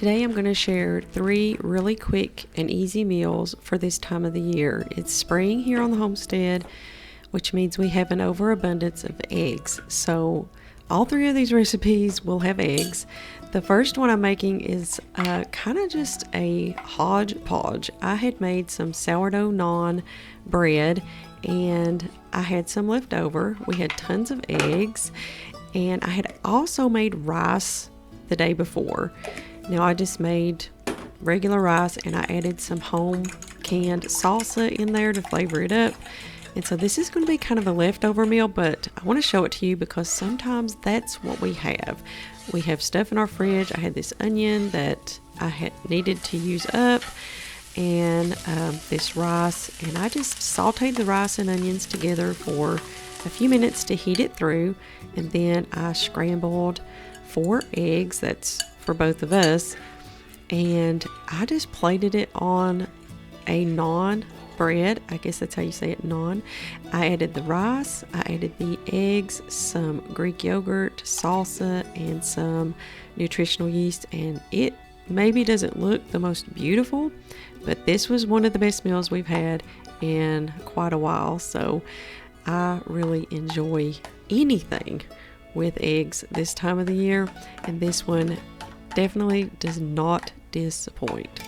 Today I'm going to share 3 really quick and easy meals for this time of the year. It's spring here on the homestead, which means we have an overabundance of eggs. So all 3 of these recipes will have eggs. The first one I'm making is kind of just a hodgepodge. I had made some sourdough naan bread and I had some left over. We had tons of eggs and I had also made rice the day before. Now I just made regular rice and I added some home canned salsa in there to flavor it up. And so this is going to be kind of a leftover meal, but I want to show it to you because sometimes that's what we have. We have stuff in our fridge. I had this onion that I had needed to use up and this rice, and I just sauteed the rice and onions together for a few minutes to heat it through, and then I scrambled 4 eggs. That's for both of us, and I just plated it on a naan bread. I guess that's how you say it, naan. I added the rice, I added the eggs, some Greek yogurt, salsa, and some nutritional yeast, and it maybe doesn't look the most beautiful, but this was one of the best meals we've had in quite a while. So I really enjoy anything with eggs this time of the year, and this one definitely does not disappoint.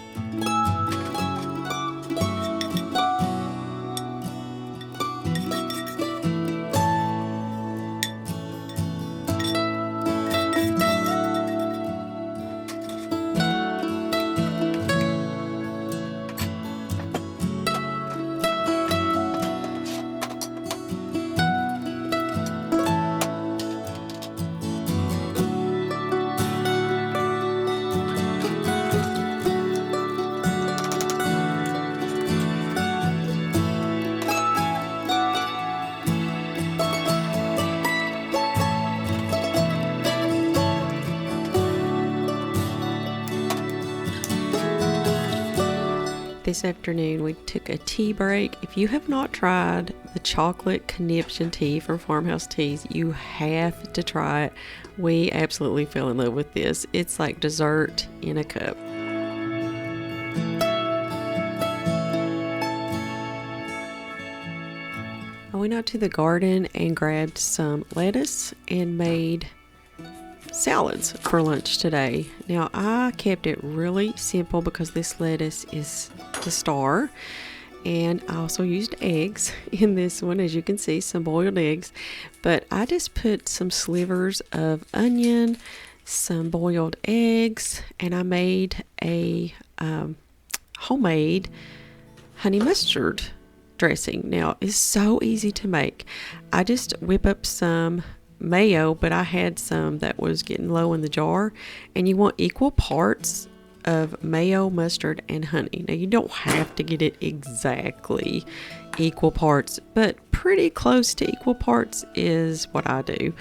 This afternoon we took a tea break. If you have not tried the chocolate conniption tea from Farmhouse Teas, you have to try it. We absolutely fell in love with this. It's like dessert in a cup. I went out to the garden and grabbed some lettuce and made salads for lunch today. Now I kept it really simple because this lettuce is the star, and I also used eggs in this one, as you can see, some boiled eggs, but I just put some slivers of onion, some boiled eggs, and I made a homemade honey mustard dressing. Now it's so easy to make. I just whip up some mayo, but I had some that was getting low in the jar, and you want equal parts of mayo, mustard, and honey. Now you don't have to get it exactly equal parts, but pretty close to equal parts is what I do,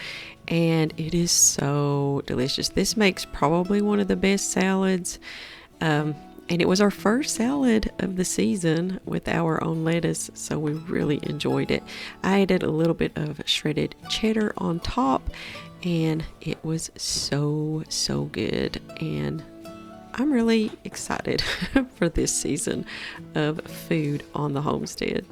and it is so delicious. This makes probably one of the best salads, and it was our first salad of the season with our own lettuce, so we really enjoyed it. I added a little bit of shredded cheddar on top, and it was so good, and I'm really excited for this season of food on the homestead.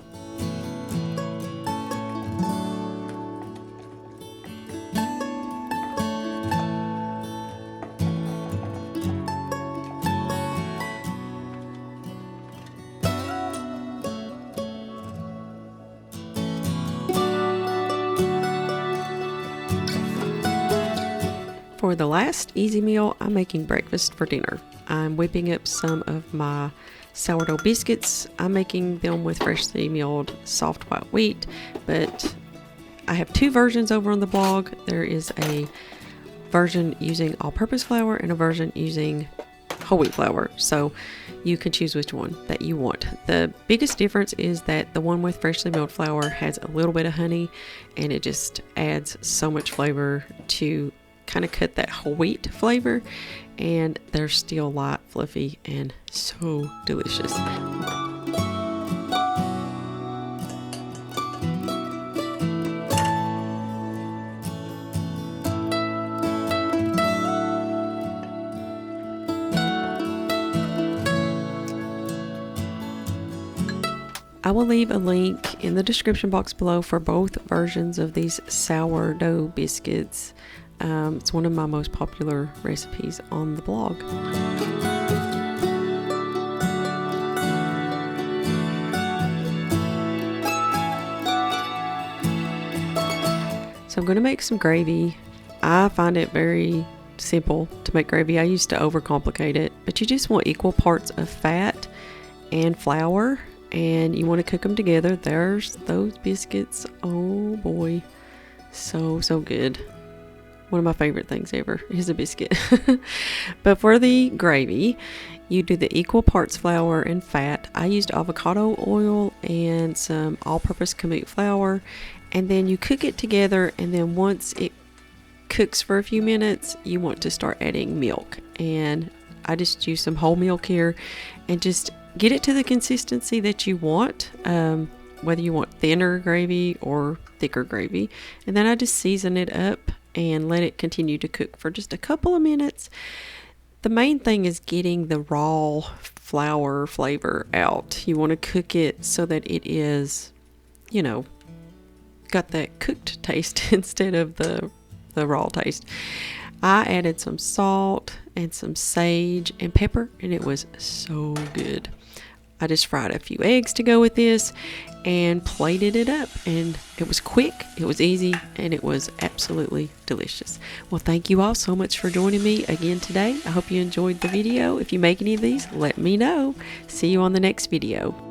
For the last easy meal, I'm making breakfast for dinner. I'm whipping up some of my sourdough biscuits. I'm making them with freshly milled soft white wheat, but I have 2 versions over on the blog. There is a version using all-purpose flour and a version using whole wheat flour, so you can choose which one that you want. The biggest difference is that the one with freshly milled flour has a little bit of honey, and it just adds so much flavor to kind of cut that whole wheat flavor, and they're still light, fluffy, and so delicious. I will leave a link in the description box below for both versions of these sourdough biscuits. It's one of my most popular recipes on the blog. So I'm going to make some gravy. I find it very simple to make gravy. I used to overcomplicate it, but you just want equal parts of fat and flour, and you want to cook them together. There's those biscuits. Oh boy, so good. One of my favorite things ever is a biscuit. But for the gravy, you do the equal parts flour and fat. I used avocado oil and some all-purpose kamut flour, and then you cook it together, and then once it cooks for a few minutes, you want to start adding milk. And I just use some whole milk here and just get it to the consistency that you want, whether you want thinner gravy or thicker gravy. And then I just season it up and let it continue to cook for just a couple of minutes. The main thing is getting the raw flour flavor out. You want to cook it so that it is, got that cooked taste instead of the raw taste. I added some salt and some sage and pepper, and it was so good. I just fried a few eggs to go with this and plated it up, and it was quick, it was easy, and it was absolutely delicious. Well, thank you all so much for joining me again today. I hope you enjoyed the video. If you make any of these, let me know. See you on the next video.